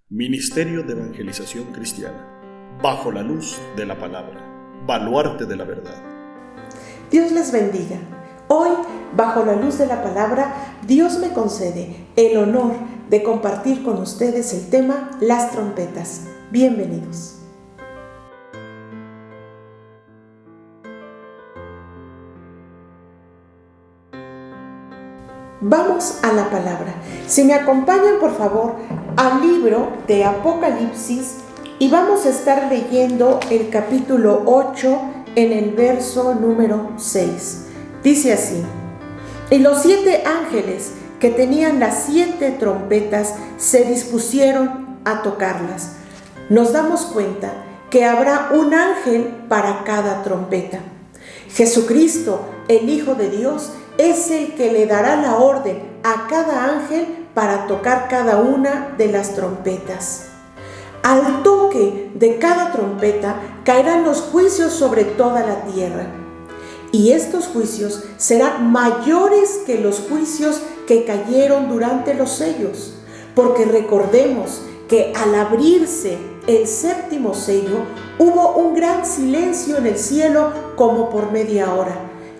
Ministerio de Evangelización Cristiana, bajo la luz de la palabra, baluarte de la verdad. Dios les bendiga. Hoy, bajo la luz de la palabra, Dios me concede el honor de compartir con ustedes el tema Las trompetas. Bienvenidos. Vamos a la palabra. Si me acompañan, por favor, al libro de Apocalipsis y vamos a estar leyendo el capítulo 8 en el verso número 6. Dice así: y los 7 ángeles que tenían las 7 trompetas se dispusieron a tocarlas. Nos damos cuenta que habrá un ángel para cada trompeta. Jesucristo, el Hijo de Dios, es el que le dará la orden a cada ángel para tocar cada una de las trompetas. Al toque de cada trompeta caerán los juicios sobre toda la tierra. Y estos juicios serán mayores que los juicios que cayeron durante los sellos. Porque recordemos que al abrirse el 7º sello, hubo un gran silencio en el cielo como por media hora,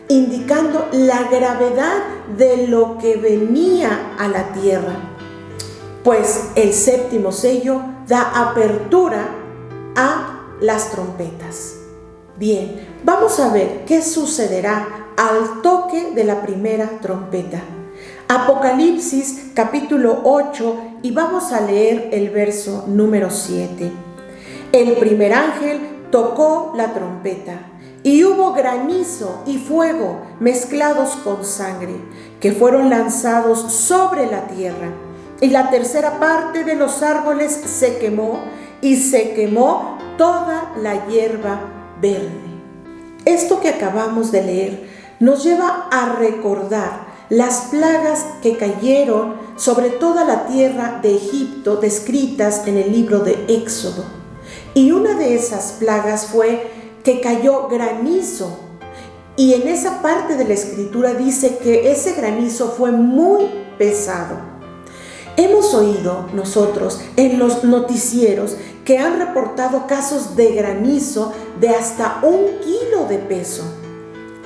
indicando la gravedad de lo que venía a la tierra. Pues el 7º sello da apertura a las trompetas. Bien, vamos a ver qué sucederá al toque de la primera trompeta. Apocalipsis capítulo 8 y vamos a leer el verso número 7. El primer ángel tocó la trompeta y hubo granizo y fuego mezclados con sangre que fueron lanzados sobre la tierra. Y la tercera parte de los árboles se quemó y se quemó toda la hierba verde. Esto que acabamos de leer nos lleva a recordar las plagas que cayeron sobre toda la tierra de Egipto descritas en el libro de Éxodo. Y una de esas plagas fue que cayó granizo. Y en esa parte de la escritura dice que ese granizo fue muy pesado. Hemos oído nosotros en los noticieros que han reportado casos de granizo de hasta 1 kilo de peso.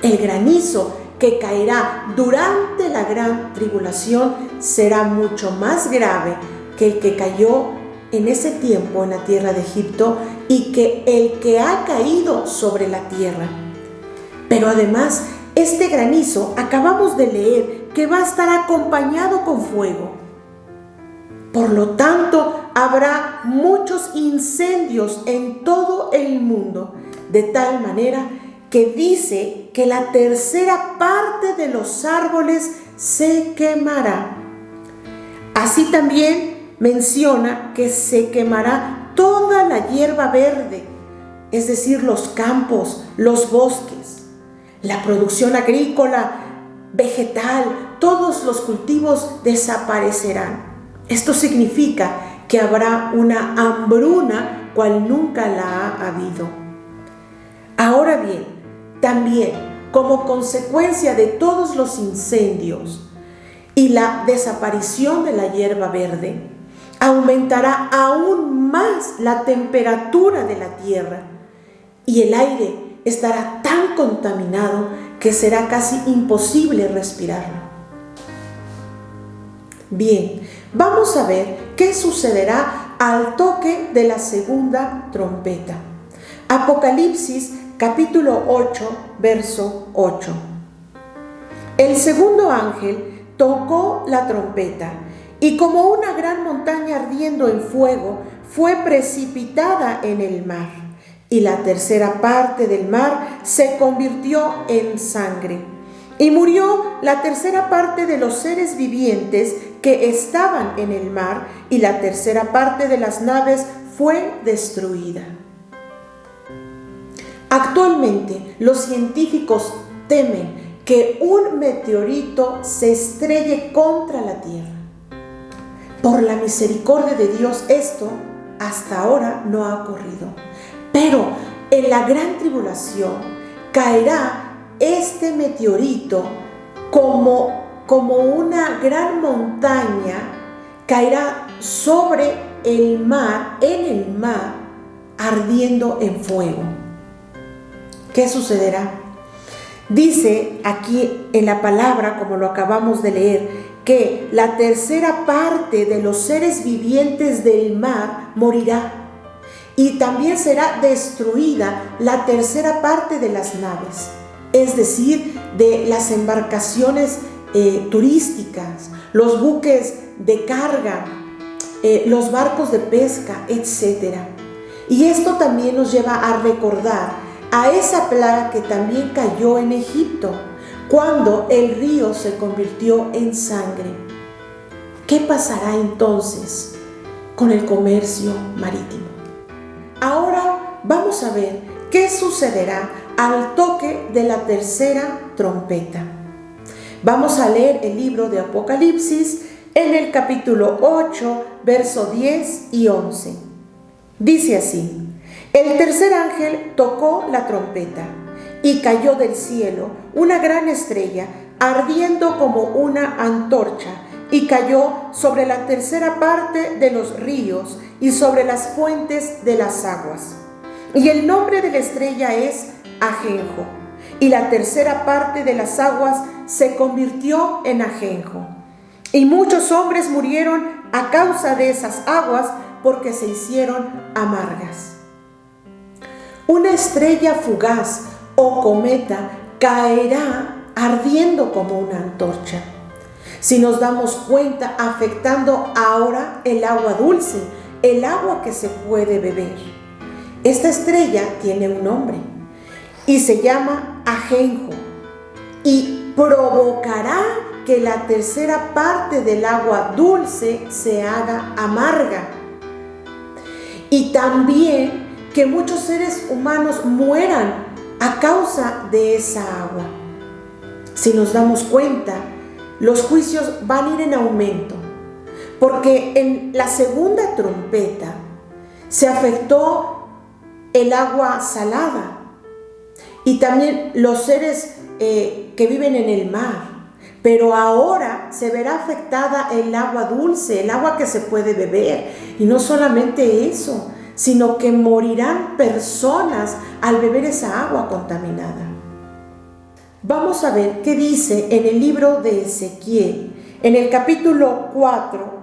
El granizo que caerá durante la gran tribulación será mucho más grave que el que cayó en ese tiempo en la tierra de Egipto y que el que ha caído sobre la tierra. Pero además, este granizo acabamos de leer que va a estar acompañado con fuego. Por lo tanto, habrá muchos incendios en todo el mundo, de tal manera que dice que la tercera parte de los árboles se quemará. Así también menciona que se quemará toda la hierba verde, es decir, los campos, los bosques, la producción agrícola, vegetal, todos los cultivos desaparecerán. Esto significa que habrá una hambruna cual nunca la ha habido. Ahora bien, también como consecuencia de todos los incendios y la desaparición de la hierba verde, aumentará aún más la temperatura de la tierra y el aire estará tan contaminado que será casi imposible respirarlo. Bien, vamos a ver qué sucederá al toque de la segunda trompeta. Apocalipsis capítulo 8, verso 8. El segundo ángel tocó la trompeta y como una gran montaña ardiendo en fuego fue precipitada en el mar y la tercera parte del mar se convirtió en sangre y murió la tercera parte de los seres vivientes que estaban en el mar y la tercera parte de las naves fue destruida. Actualmente los científicos temen que un meteorito se estrelle contra la Tierra. Por la misericordia de Dios esto hasta ahora no ha ocurrido. Pero en la gran tribulación caerá este meteorito como una gran montaña, caerá sobre el mar, ardiendo en fuego. ¿Qué sucederá? Dice aquí en la palabra, como lo acabamos de leer, que la tercera parte de los seres vivientes del mar morirá. Y también será destruida la tercera parte de las naves, es decir, de las embarcaciones turísticas, los buques de carga, los barcos de pesca, etc. Y esto también nos lleva a recordar a esa plaga que también cayó en Egipto, cuando el río se convirtió en sangre. ¿Qué pasará entonces con el comercio marítimo? Ahora vamos a ver qué sucederá al toque de la tercera trompeta. Vamos a leer el libro de Apocalipsis en el capítulo 8, verso 10 y 11. Dice así: el tercer ángel tocó la trompeta y cayó del cielo una gran estrella ardiendo como una antorcha, y cayó sobre la tercera parte de los ríos y sobre las fuentes de las aguas. Y el nombre de la estrella es Ajenjo, y la tercera parte de las aguas se convirtió en ajenjo. Y muchos hombres murieron a causa de esas aguas, porque se hicieron amargas. Una estrella fugaz o cometa caerá ardiendo como una antorcha. Si nos damos cuenta, afectando ahora el agua dulce, el agua que se puede beber. Esta estrella tiene un nombre y se llama Ajenjo, y provocará que la tercera parte del agua dulce se haga amarga, y también que muchos seres humanos mueran a causa de esa agua. Si nos damos cuenta, los juicios van a ir en aumento, porque en la segunda trompeta se afectó el agua salada y también los seres que viven en el mar. Pero ahora se verá afectada el agua dulce, el agua que se puede beber. Y no solamente eso, sino que morirán personas al beber esa agua contaminada. Vamos a ver qué dice en el libro de Ezequiel, en el capítulo 4,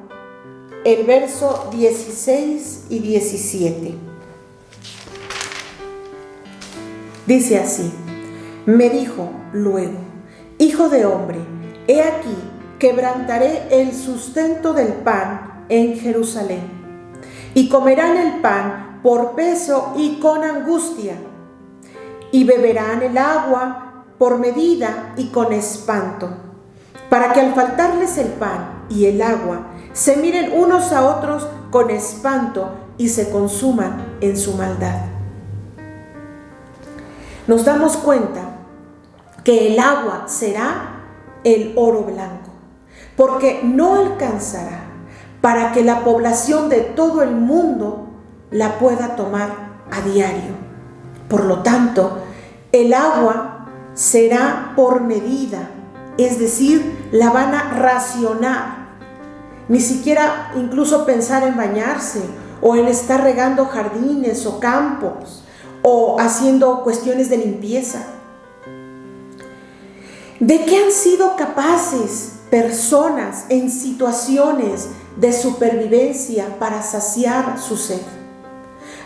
el verso 16 y 17. Dice así: me dijo luego: hijo de hombre, he aquí, quebrantaré el sustento del pan en Jerusalén, y comerán el pan por peso y con angustia, y beberán el agua por medida y con espanto, para que al faltarles el pan y el agua, se miren unos a otros con espanto y se consuman en su maldad. Nos damos cuenta que el agua será el oro blanco, porque no alcanzará para que la población de todo el mundo la pueda tomar a diario. Por lo tanto, el agua será por medida, es decir, la van a racionar. Ni siquiera incluso pensar en bañarse o en estar regando jardines o campos o haciendo cuestiones de limpieza. ¿De qué han sido capaces personas en situaciones de supervivencia para saciar su sed?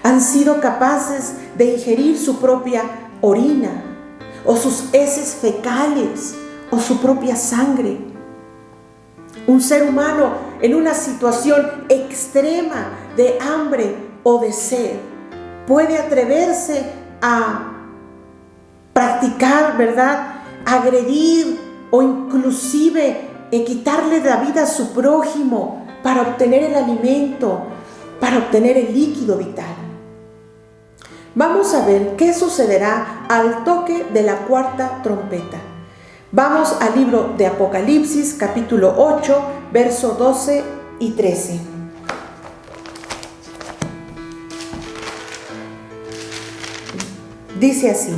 Han sido capaces de ingerir su propia orina o sus heces fecales o su propia sangre. Un ser humano en una situación extrema de hambre o de sed puede atreverse a practicar, ¿verdad?, agredir o inclusive quitarle la vida a su prójimo para obtener el alimento, para obtener el líquido vital. Vamos a ver qué sucederá al toque de la cuarta trompeta. Vamos al libro de Apocalipsis, capítulo 8, versos 12 y 13. Dice así: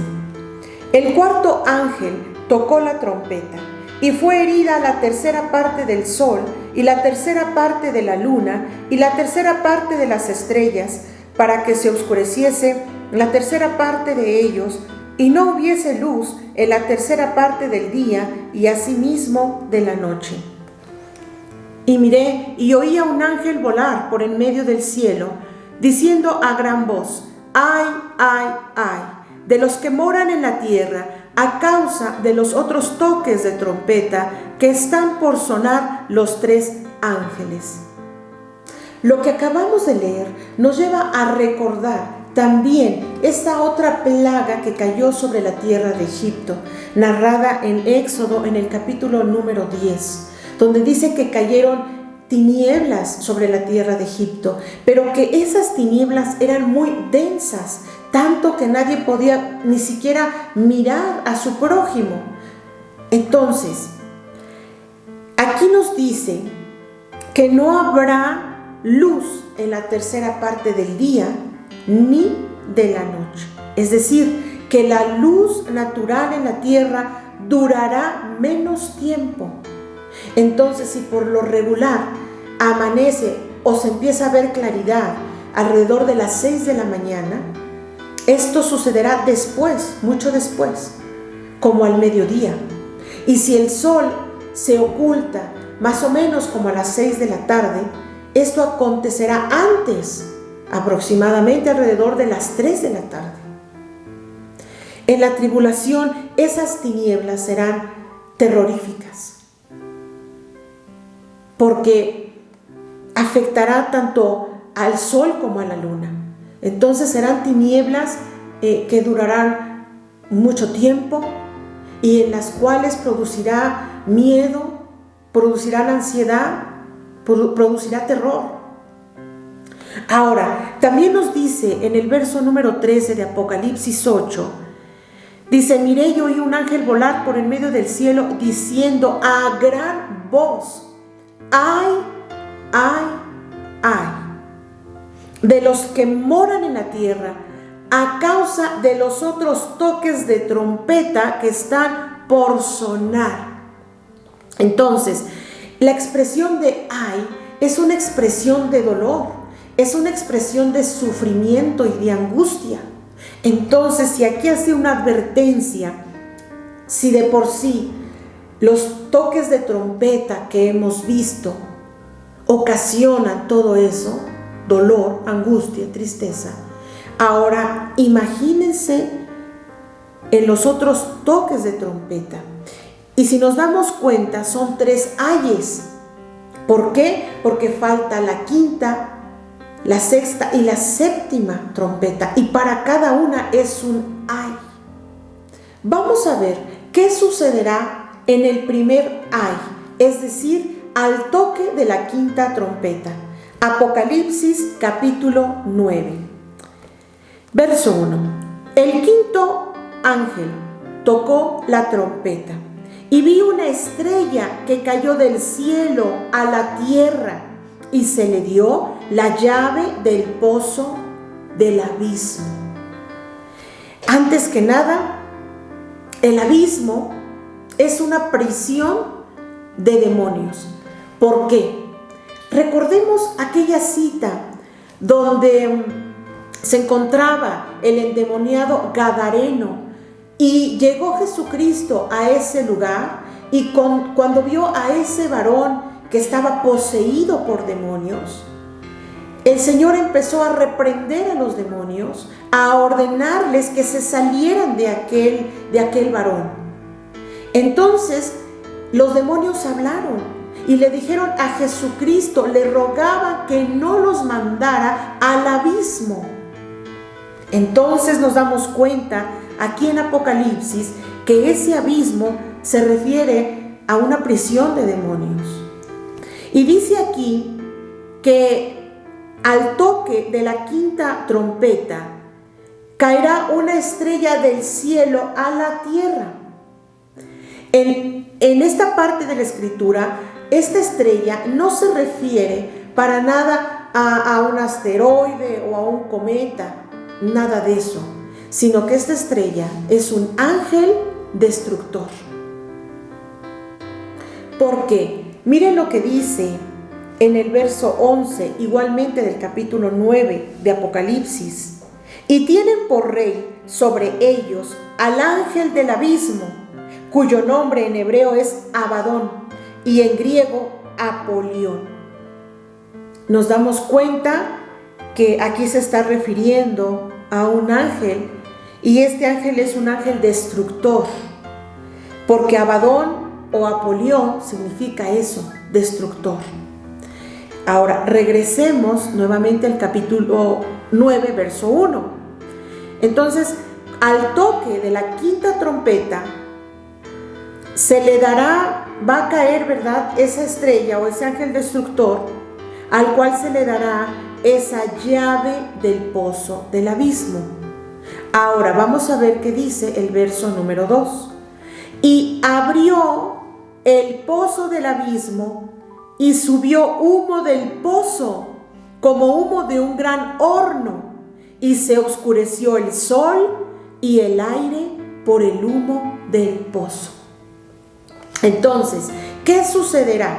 el cuarto ángel tocó la trompeta y fue herida la tercera parte del sol, y la tercera parte de la luna, y la tercera parte de las estrellas, para que se oscureciese la tercera parte de ellos, y no hubiese luz en la tercera parte del día, y asimismo de la noche. Y miré, y oí a un ángel volar por en medio del cielo, diciendo a gran voz: ¡Ay, ay, ay! De los que moran en la tierra, a causa de los otros toques de trompeta que están por sonar los 3 ángeles. Lo que acabamos de leer nos lleva a recordar también esta otra plaga que cayó sobre la tierra de Egipto, narrada en Éxodo en el capítulo número 10, donde dice que cayeron tinieblas sobre la tierra de Egipto, pero que esas tinieblas eran muy densas, tanto que nadie podía ni siquiera mirar a su prójimo. Entonces, aquí nos dice que no habrá luz en la tercera parte del día ni de la noche. Es decir, que la luz natural en la tierra durará menos tiempo. Entonces, si por lo regular amanece o se empieza a ver claridad alrededor de las 6 de la mañana, esto sucederá después, mucho después, como al mediodía. Y si el sol se oculta más o menos como a las 6 de la tarde, esto acontecerá antes, aproximadamente alrededor de las 3 de la tarde. En la tribulación, esas tinieblas serán terroríficas, porque afectará tanto al sol como a la luna. Entonces serán tinieblas que durarán mucho tiempo y en las cuales producirá miedo, producirán ansiedad, producirá terror. Ahora, también nos dice en el verso número 13 de Apocalipsis 8, dice: miré y oí un ángel volar por en medio del cielo, diciendo a gran voz: ¡ay, ay, ay! De los que moran en la tierra, a causa de los otros toques de trompeta que están por sonar. Entonces, la expresión de ay es una expresión de dolor, es una expresión de sufrimiento y de angustia. Entonces, si aquí hace una advertencia, si de por sí los toques de trompeta que hemos visto ocasionan todo eso, dolor, angustia, tristeza, ahora imagínense en los otros toques de trompeta. Y si nos damos cuenta, son 3 ayes. ¿Por qué? Porque falta la quinta, la sexta y la séptima trompeta, y para cada una es un ay. Vamos a ver qué sucederá en el primer ay, es decir, al toque de la quinta trompeta. Apocalipsis capítulo 9, verso 1. El quinto ángel tocó la trompeta y vi una estrella que cayó del cielo a la tierra y se le dio la llave del pozo del abismo. Antes que nada, el abismo es una prisión de demonios. ¿Por qué? Recordemos aquella cita donde se encontraba el endemoniado Gadareno y llegó Jesucristo a ese lugar y cuando vio a ese varón que estaba poseído por demonios, el Señor empezó a reprender a los demonios, a ordenarles que se salieran de aquel varón. Entonces los demonios hablaron y le dijeron a Jesucristo, le rogaban que no los mandara al abismo. Entonces nos damos cuenta aquí en Apocalipsis que ese abismo se refiere a una prisión de demonios. Y dice aquí que al toque de la quinta trompeta caerá una estrella del cielo a la tierra. En esta parte de la Escritura, esta estrella no se refiere para nada a un asteroide o a un cometa, nada de eso, sino que esta estrella es un ángel destructor. Porque miren lo que dice en el verso 11, igualmente del capítulo 9 de Apocalipsis. Y tienen por rey sobre ellos al ángel del abismo, cuyo nombre en hebreo es Abadón y en griego Apolión. Nos damos cuenta que aquí se está refiriendo a un ángel, y este ángel es un ángel destructor, porque Abadón o Apolión significa eso, destructor. Ahora, regresemos nuevamente al capítulo 9, verso 1. Entonces, al toque de la quinta trompeta, se le dará, va a caer, ¿verdad?, esa estrella o ese ángel destructor, al cual se le dará esa llave del pozo del abismo. Ahora, vamos a ver qué dice el verso número 2. Y abrió el pozo del abismo y subió humo del pozo como humo de un gran horno, y se oscureció el sol y el aire por el humo del pozo. Entonces, ¿qué sucederá?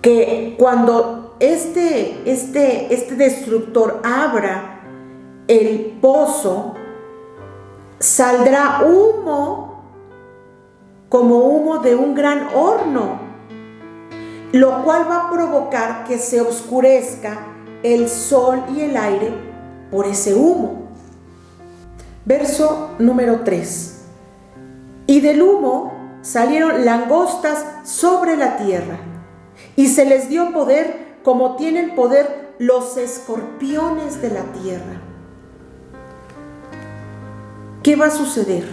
Que cuando este destructor abra el pozo, saldrá humo como humo de un gran horno, lo cual va a provocar que se oscurezca el sol y el aire por ese humo. Verso número 3. Y del humo salieron langostas sobre la tierra, y se les dio poder como tienen poder los escorpiones de la tierra. ¿Qué va a suceder?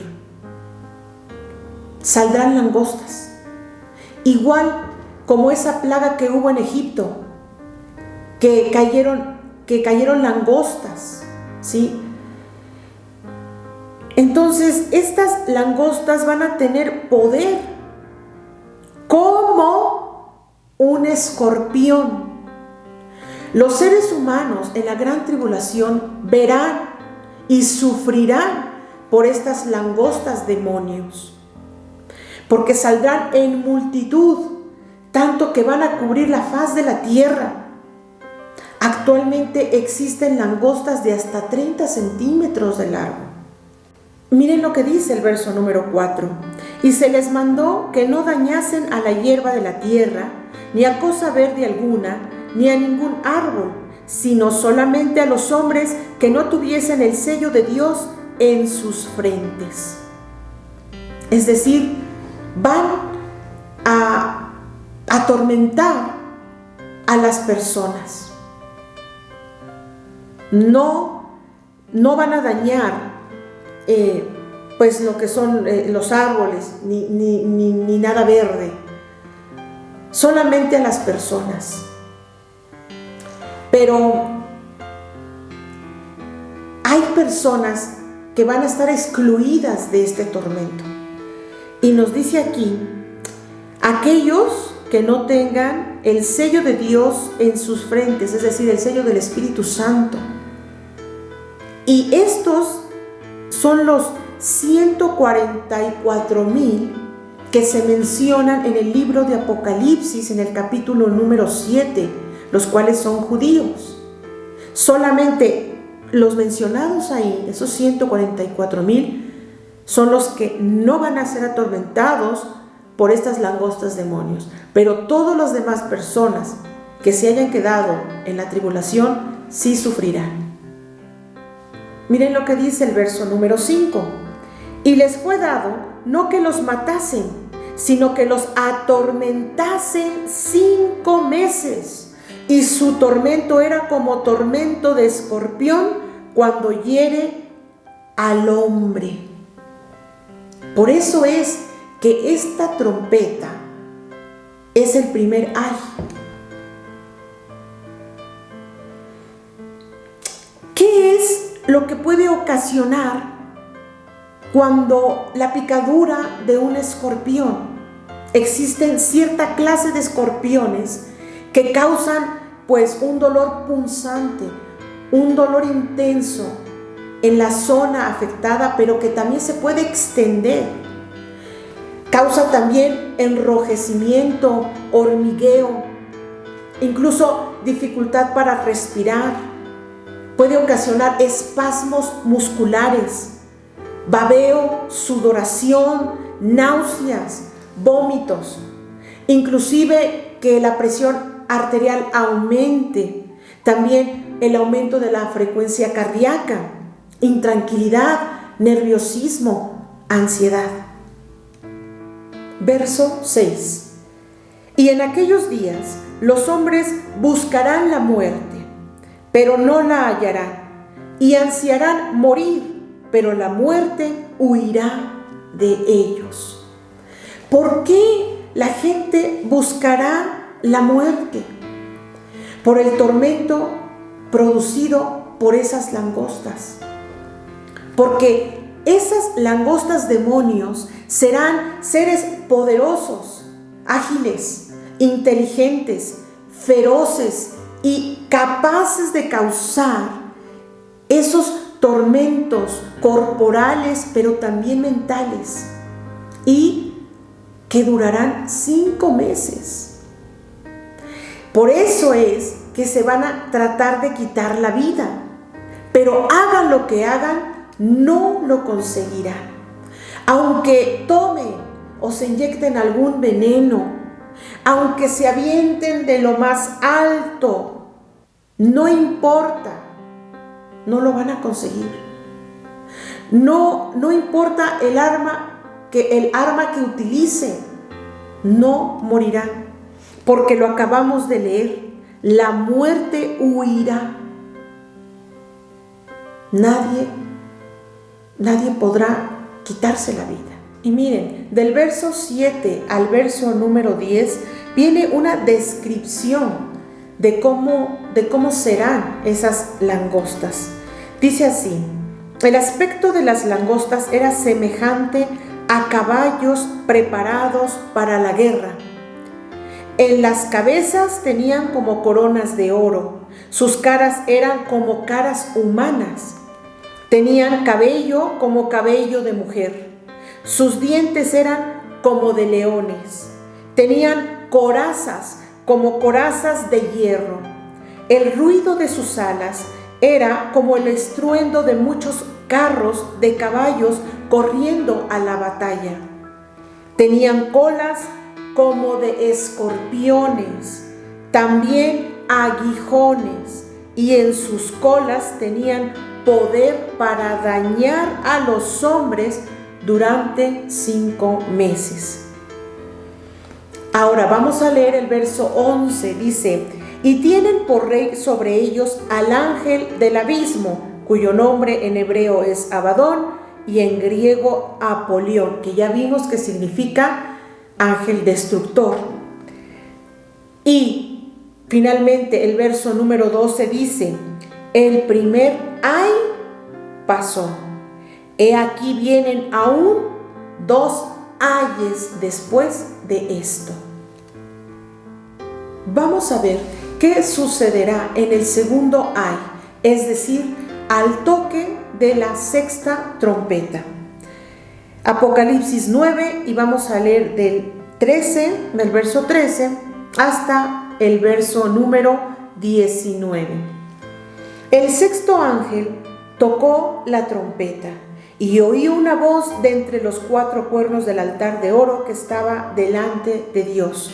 Saldrán langostas, igual como esa plaga que hubo en Egipto, que cayeron langostas, ¿sí? Entonces, estas langostas van a tener poder como un escorpión. Los seres humanos en la gran tribulación verán y sufrirán por estas langostas demonios, porque saldrán en multitud, tanto que van a cubrir la faz de la tierra. Actualmente existen langostas de hasta 30 centímetros de largo. Miren lo que dice el verso número 4. Y se les mandó que no dañasen a la hierba de la tierra, ni a cosa verde alguna, ni a ningún árbol, sino solamente a los hombres que no tuviesen el sello de Dios en sus frentes. Es decir, van a atormentar a las personas. No van a dañar pues lo que son los árboles, ni nada verde, solamente a las personas. Pero hay personas que van a estar excluidas de este tormento. Y nos dice aquí, aquellos que no tengan el sello de Dios en sus frentes, es decir, el sello del Espíritu Santo. Y estos son los 144,000 que se mencionan en el libro de Apocalipsis, en el capítulo número 7, los cuales son judíos. Solamente los mencionados ahí, esos 144,000, son los que no van a ser atormentados por estas langostas demonios. Pero todas las demás personas que se hayan quedado en la tribulación sí sufrirán. Miren lo que dice el verso número 5. Y les fue dado no que los matasen, sino que los atormentasen 5 meses. Y su tormento era como tormento de escorpión cuando hiere al hombre. Por eso es que esta trompeta es el primer ay. ¿Qué es lo que puede ocasionar cuando la picadura de un escorpión? Existen cierta clase de escorpiones que causan pues un dolor punzante, un dolor intenso en la zona afectada, pero que también se puede extender. Causa también enrojecimiento, hormigueo, incluso dificultad para respirar. Puede ocasionar espasmos musculares, babeo, sudoración, náuseas, vómitos, inclusive que la presión arterial aumente, también el aumento de la frecuencia cardíaca, intranquilidad, nerviosismo, ansiedad. Verso 6. Y en aquellos días los hombres buscarán la muerte, pero no la hallarán, y ansiarán morir, pero la muerte huirá de ellos. ¿Por qué la gente buscará la muerte? Por el tormento producido por esas langostas. Porque esas langostas demonios serán seres poderosos, ágiles, inteligentes, feroces y capaces de causar esos tormentos corporales, pero también mentales, y que durarán 5 meses. Por eso es que se van a tratar de quitar la vida, pero hagan lo que hagan, no lo conseguirán. Aunque tomen o se inyecten algún veneno, aunque se avienten de lo más alto, no importa, no lo van a conseguir. No importa el arma que utilicen, no morirán, porque lo acabamos de leer, la muerte huirá. Nadie podrá quitarse la vida. Y miren, del verso 7 al verso número 10 viene una descripción de cómo serán esas langostas. Dice así: el aspecto de las langostas era semejante a caballos preparados para la guerra. En las cabezas tenían como coronas de oro, sus caras eran como caras humanas. Tenían cabello como cabello de mujer, sus dientes eran como de leones, tenían corazas como corazas de hierro. El ruido de sus alas era como el estruendo de muchos carros de caballos corriendo a la batalla. Tenían colas como de escorpiones, también aguijones, y en sus colas tenían poder para dañar a los hombres durante 5 meses. Ahora vamos a leer el verso 11, dice: y tienen por rey sobre ellos al ángel del abismo, cuyo nombre en hebreo es Abadón y en griego Apolión, que ya vimos que significa ángel destructor. Y finalmente el verso número 12 dice: el primer ay pasó, he aquí vienen aún 2 ayes después de esto. Vamos a ver qué sucederá en el segundo ay, es decir, al toque de la 6ª trompeta. Apocalipsis 9, y vamos a leer del verso 13 hasta el verso número 19. El 6º ángel tocó la trompeta y oí una voz de entre los 4 cuernos del altar de oro que estaba delante de Dios,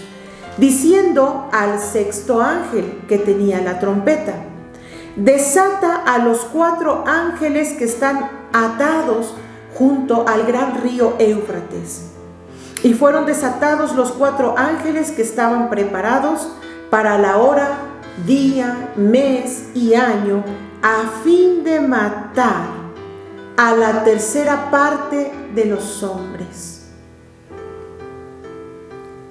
diciendo al 6º ángel que tenía la trompeta: desata a los 4 ángeles que están atados junto al gran río Éufrates. Y fueron desatados los 4 ángeles que estaban preparados para la hora, día, mes y año, a fin de matar a la 3ª parte de los hombres.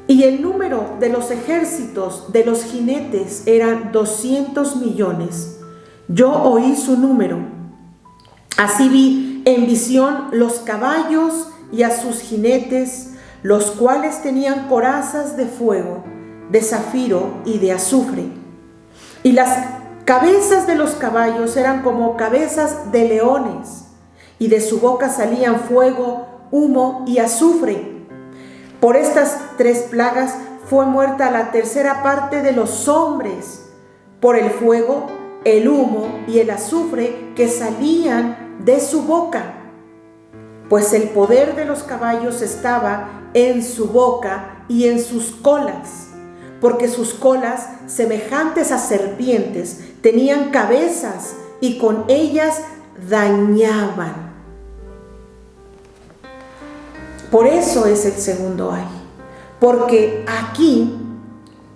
Y el número de los ejércitos de los jinetes eran 200 millones. Yo oí su número. Así vi en visión los caballos y a sus jinetes, los cuales tenían corazas de fuego, de zafiro y de azufre. Y las cabezas de los caballos eran como cabezas de leones, y de su boca salían fuego, humo y azufre. Por estas 3 plagas fue muerta la tercera parte de los hombres, por el fuego, el humo y el azufre que salían de su boca. Pues el poder de los caballos estaba en su boca y en sus colas, porque sus colas, semejantes a serpientes, tenían cabezas y con ellas dañaban. Por eso es el segundo ay, porque aquí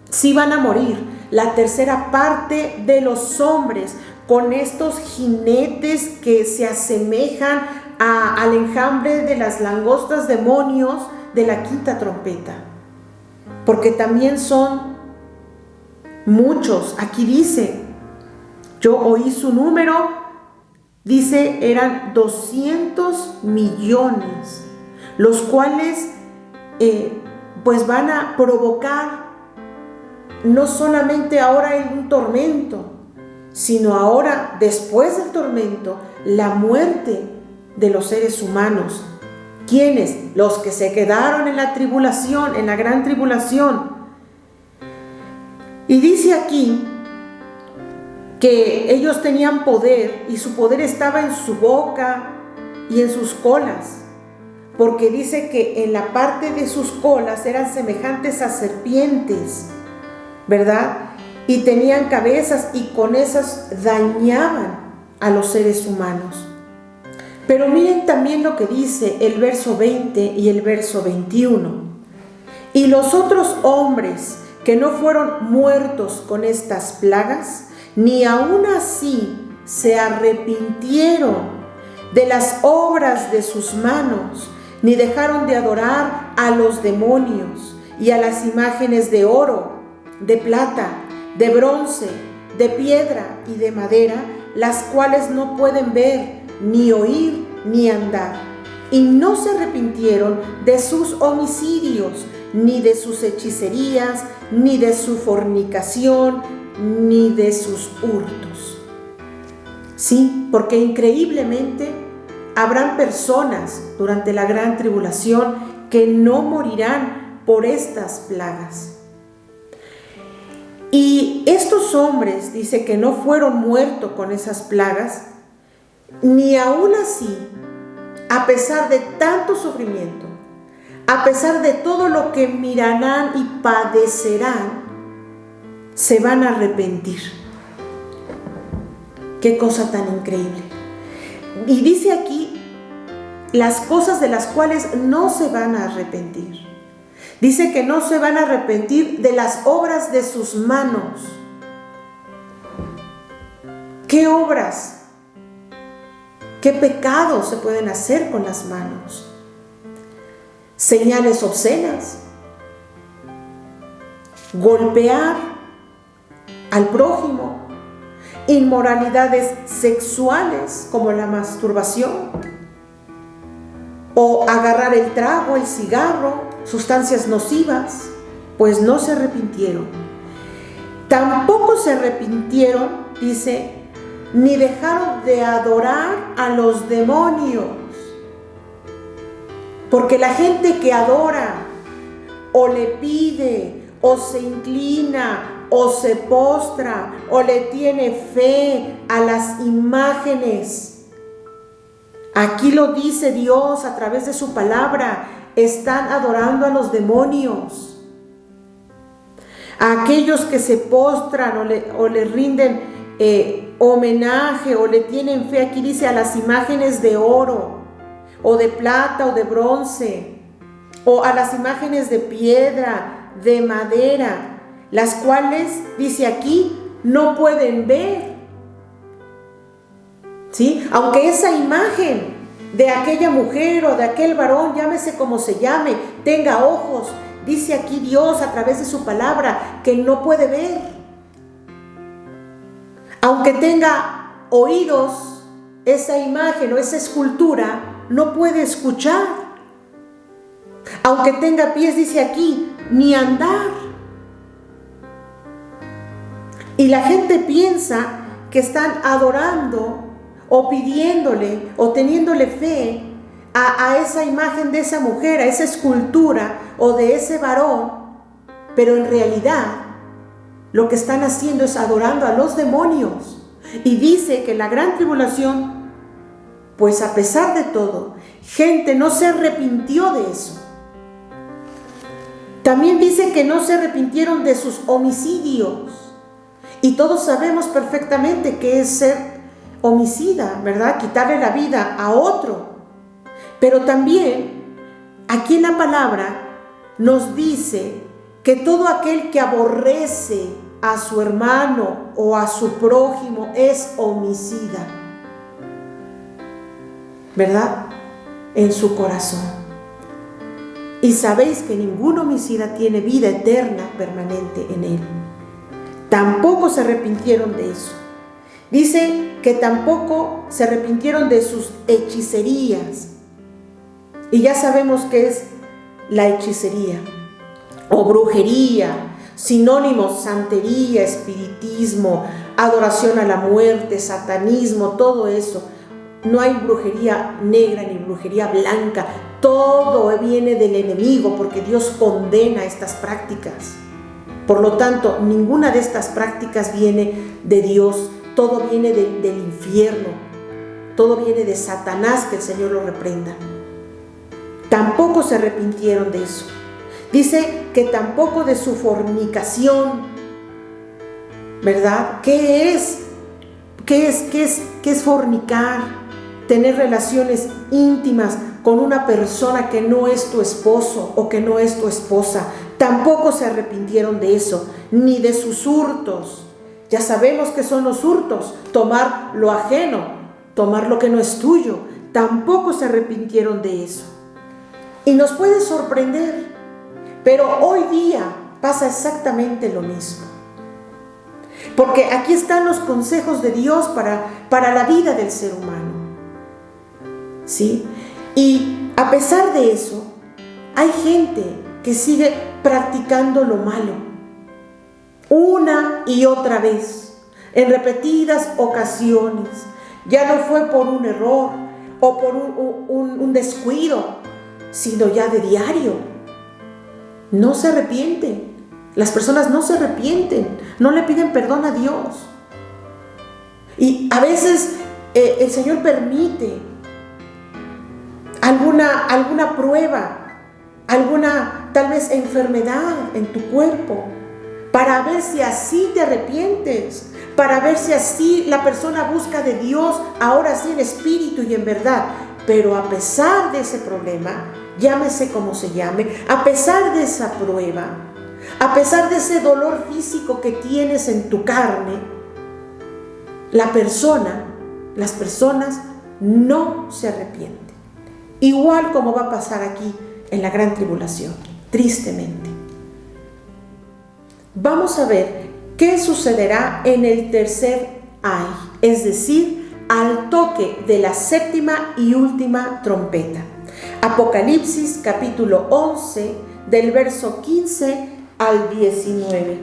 sí van a morir la tercera parte de los hombres con estos jinetes que se asemejan al enjambre de las langostas demonios de la quinta trompeta, porque también son muchos. Aquí dice, yo oí su número, dice eran 200 millones, los cuales pues van a provocar no solamente ahora en un tormento, sino ahora después del tormento, la muerte de los seres humanos. ¿Quiénes? Los que se quedaron en la tribulación, en la gran tribulación. Y dice aquí que ellos tenían poder y su poder estaba en su boca y en sus colas, porque dice que en la parte de sus colas eran semejantes a serpientes, ¿verdad? Y tenían cabezas y con esas dañaban a los seres humanos. Pero miren también lo que dice el verso 20 y el verso 21. Y los otros hombres que no fueron muertos con estas plagas, ni aun así se arrepintieron de las obras de sus manos, ni dejaron de adorar a los demonios y a las imágenes de oro, de plata, de bronce, de piedra y de madera, las cuales no pueden ver, ni oír, ni andar. Y no se arrepintieron de sus homicidios, ni de sus hechicerías, ni de su fornicación, ni de sus hurtos. Sí, porque increíblemente habrán personas durante la gran tribulación que no morirán por estas plagas. Y estos hombres, dice que no fueron muertos con esas plagas, ni aún así, a pesar de tanto sufrimiento, a pesar de todo lo que mirarán y padecerán, se van a arrepentir. Qué cosa tan increíble. Y dice aquí las cosas de las cuales no se van a arrepentir. Dice que no se van a arrepentir de las obras de sus manos. ¿Qué obras? ¿Qué pecados se pueden hacer con las manos? Señales obscenas, golpear al prójimo, inmoralidades sexuales como la masturbación, o agarrar el trago, el cigarro, sustancias nocivas. Pues no se arrepintieron. Tampoco se arrepintieron, dice, ni dejaron de adorar a los demonios. Porque la gente que adora, o le pide, o se inclina, o se postra, o le tiene fe a las imágenes, aquí lo dice Dios a través de su palabra, están adorando a los demonios. A aquellos que se postran o le rinden homenaje o le tienen fe, aquí dice, a las imágenes de oro o de plata o de bronce, o a las imágenes de piedra, de madera, las cuales, dice aquí, no pueden ver. ¿Sí? Aunque esa imagen de aquella mujer o de aquel varón, llámese como se llame, tenga ojos, dice aquí Dios a través de su palabra que no puede ver. Aunque tenga oídos, esa imagen o esa escultura no puede escuchar. Aunque tenga pies, dice aquí, ni andar. Y la gente piensa que están adorando o pidiéndole o teniéndole fe a esa imagen de esa mujer, a esa escultura o de ese varón, pero en realidad lo que están haciendo es adorando a los demonios. Y dice que en la gran tribulación, pues a pesar de todo, gente no se arrepintió de eso. También dice que no se arrepintieron de sus homicidios. Y todos sabemos perfectamente qué es ser homicida, ¿verdad? Quitarle la vida a otro. Pero también aquí en la palabra nos dice que todo aquel que aborrece a su hermano o a su prójimo es homicida, ¿verdad? En su corazón. Y sabéis que ningún homicida tiene vida eterna permanente en él. Tampoco se arrepintieron de eso. Dice que tampoco se arrepintieron de sus hechicerías. Y ya sabemos qué es la hechicería o brujería, sinónimos: santería, espiritismo, adoración a la muerte, satanismo, todo eso. No hay brujería negra ni brujería blanca. Todo viene del enemigo, porque Dios condena estas prácticas. Por lo tanto, ninguna de estas prácticas viene de Dios. Todo viene del infierno. Todo viene de Satanás, que el Señor lo reprenda. Tampoco se arrepintieron de eso. Dice que tampoco de su fornicación, ¿verdad? ¿Qué es fornicar? Tener relaciones íntimas con una persona que no es tu esposo o que no es tu esposa. Tampoco se arrepintieron de eso, ni de sus hurtos. Ya sabemos que son los hurtos: tomar lo ajeno, tomar lo que no es tuyo. Tampoco se arrepintieron de eso. Y nos puede sorprender, pero hoy día pasa exactamente lo mismo. Porque aquí están los consejos de Dios para la vida del ser humano, ¿sí? Y a pesar de eso, hay gente que sigue practicando lo malo una y otra vez, en repetidas ocasiones. Ya no fue por un error o por un descuido, sino ya de diario. No se arrepienten. Las personas no se arrepienten, no le piden perdón a Dios. Y a veces el Señor permite alguna prueba, alguna tal vez enfermedad en tu cuerpo, para ver si así te arrepientes, para ver si así la persona busca de Dios, ahora sí en espíritu y en verdad. Pero a pesar de ese problema, llámese como se llame, a pesar de esa prueba, a pesar de ese dolor físico que tienes en tu carne, las personas no se arrepienten. Igual como va a pasar aquí en la gran tribulación, tristemente. Vamos a ver qué sucederá en el tercer ay, es decir, al toque de la séptima y última trompeta. Apocalipsis capítulo 11, del verso 15 al 19.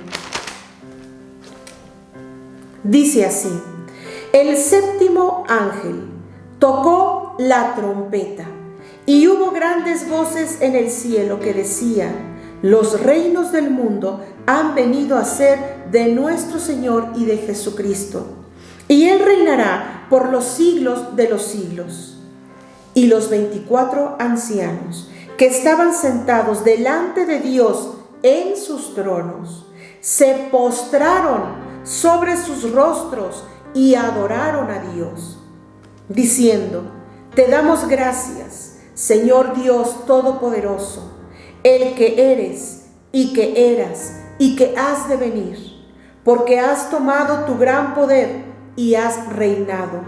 Dice así: el séptimo ángel tocó la trompeta, y hubo grandes voces en el cielo que decían: los reinos del mundo han venido a ser de nuestro Señor y de Jesucristo, y Él reinará por los siglos de los siglos. Y los 24 ancianos que estaban sentados delante de Dios en sus tronos se postraron sobre sus rostros y adoraron a Dios, diciendo: te damos gracias, Señor Dios Todopoderoso, el que eres y que eras y que has de venir, porque has tomado tu gran poder y has reinado.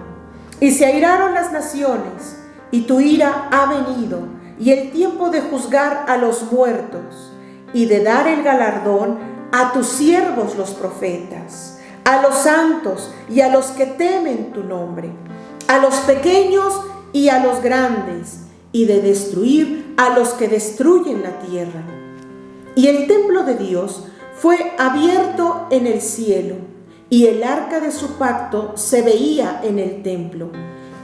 Y se airaron las naciones, y tu ira ha venido, y el tiempo de juzgar a los muertos, y de dar el galardón a tus siervos los profetas, a los santos y a los que temen tu nombre, a los pequeños y a los grandes, y de destruir a los que destruyen la tierra. Y el templo de Dios fue abierto en el cielo, y el arca de su pacto se veía en el templo,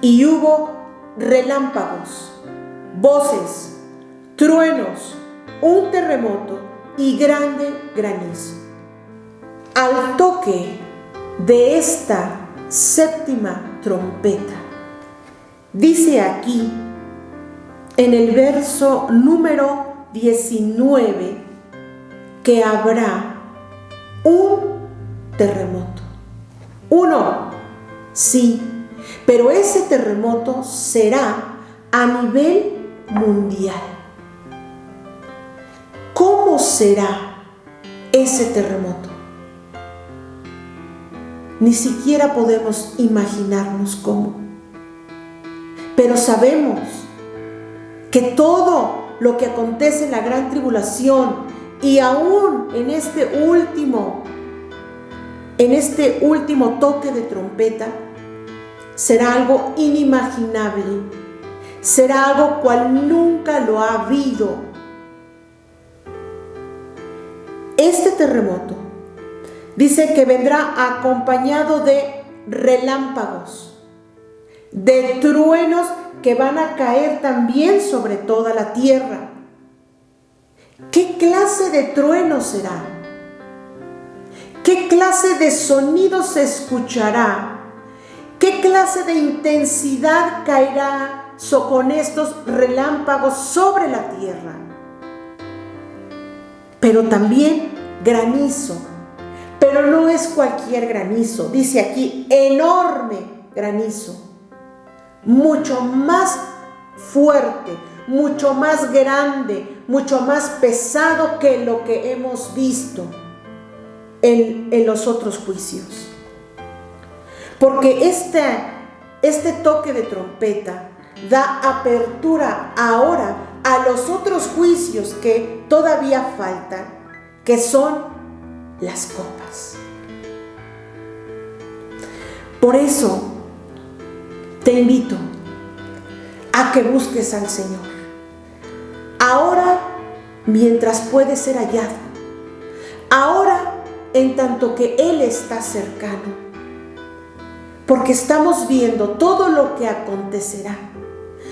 y hubo relámpagos, voces, truenos, un terremoto y grande granizo. Al toque de esta séptima trompeta, dice aquí en el verso número 19 que habrá un terremoto. Uno, sí, pero ese terremoto será a nivel mundial. ¿Cómo será ese terremoto? Ni siquiera podemos imaginarnos cómo. Pero sabemos que todo lo que acontece en la gran tribulación y aún en este último toque de trompeta será algo inimaginable, será algo cual nunca lo ha habido. Este terremoto dice que vendrá acompañado de relámpagos, de truenos que van a caer también sobre toda la tierra. ¿Qué clase de trueno será? ¿Qué clase de sonido se escuchará? ¿Qué clase de intensidad caerá con estos relámpagos sobre la tierra? Pero también granizo. Pero no es cualquier granizo. Dice aquí, enorme granizo. Mucho más fuerte, mucho más grande, mucho más pesado que lo que hemos visto en los otros juicios. Porque este toque de trompeta da apertura ahora a los otros juicios que todavía faltan, que son las copas. Por eso te invito a que busques al Señor. Ahora, mientras puede ser hallado. Ahora, en tanto que Él está cercano. Porque estamos viendo todo lo que acontecerá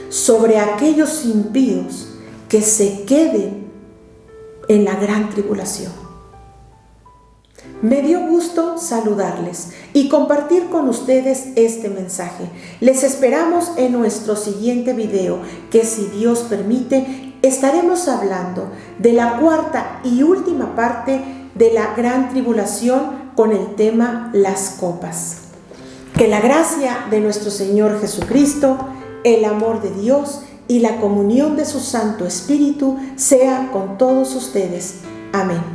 sobre aquellos impíos que se queden en la gran tribulación. Me dio gusto saludarles y compartir con ustedes este mensaje. Les esperamos en nuestro siguiente video, que si Dios permite, estaremos hablando de la cuarta y última parte de la gran tribulación con el tema las copas. Que la gracia de nuestro Señor Jesucristo, el amor de Dios y la comunión de su Santo Espíritu sea con todos ustedes. Amén.